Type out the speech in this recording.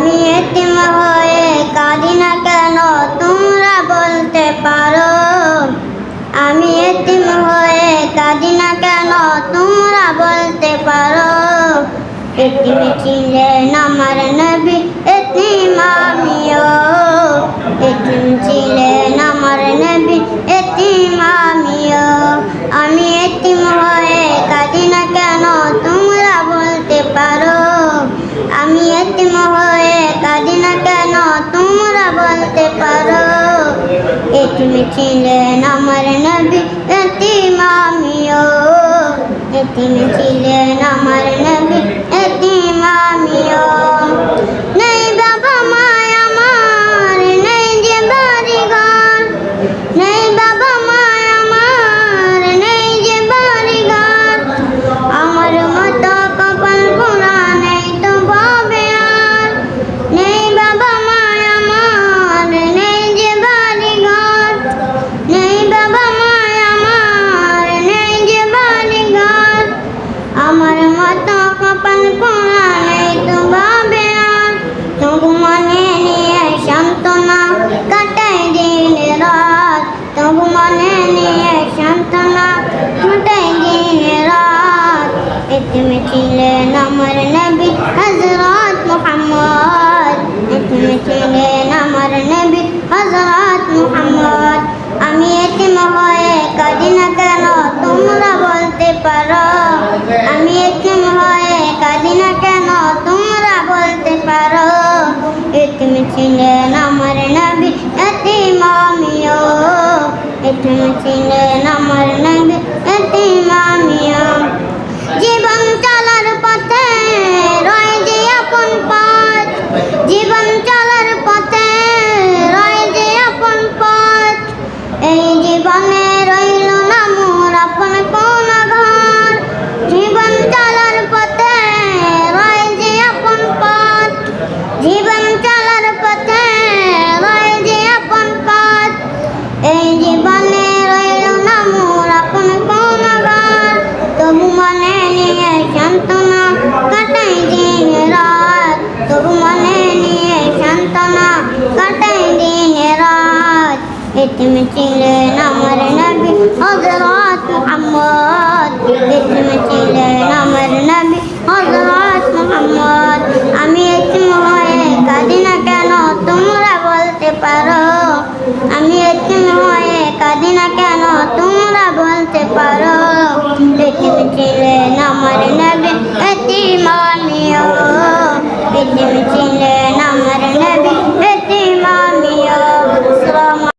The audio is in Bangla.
আমি এতিম হয়ে কাঁদি না কেন তোমরা বলতে পারো। আমি এতিম হয়ে কাঁদি না কেন তোমরা বলতে পারো। এতিম ছিলেন আমার নবী এতিম আমিও। এতিম ছিলেন আমার নবী এতিম আমিও। আমি এতিম হয়ে কাঁদি না কেন তোমরা বলতে পারো। আমি এতিম হয়ে কাঁদি না কেন তোমরা বলতে পারো। এতিম ছিলেন আমার নবী এতিম আমিও। এতিম ছিলেন আমার নবী এতিম আমিও। নেই বাবা মা আমার, নেই যে বাড়ি ঘর। নেই বাবা মা আমার, নেই যে বাড়ি ঘর। আমার মতো কপাল পোড়া নেই তো ভাবে আর। নেই বাবা মা আমার, নেই যে বাড়ি ঘর। নেই বাবা মা আমার, নেই যে বাড়ি ঘর। আমার মতো কপাল পোড়া নেই তো ভাবে আর। তবু মনে নিয়ে সান্ত্বনা কাটাই দিন রাত। তবু মনে নিয়ে সান্ত্বনা কাটাই দিন রাত। এতিম ছিলেন আমার নবী হযরত মুহাম্মদ। এতিম ছিলেন আমার নবী হযরত মুহাম্মদ। আমি এতিম হয়ে কাঁদি না কেন তোমরা বলতে পারো। আমি এতিম হয়ে কাঁদি না কেন তোমরা বলতে পারো। এতিম ছিলেন আমার নবী এতিম আমিও। এতিম ছিলেন আমার নবী এতিম আমিও। জীবন চলার পথে রয় যে আপন পথ। জীবন চলার পথে রয় যে আপন পথ। এই জীবনে রইল না মোর আপন কোন ঘর। জীবন চলার পথে রয় যে আপন পথ। জীবন চলার পথে রয় যে আপন পথ। এই জীবনে রইল না মোর আপন কোন ঘর। তবু মনে নিয়ে সান্ত্বনা কাটাই দিন রাত। তবু মনে নিয়ে সান্ত্বনা কাটাই দিন রাত। এতিম ছিলেন আমার নবী হযরত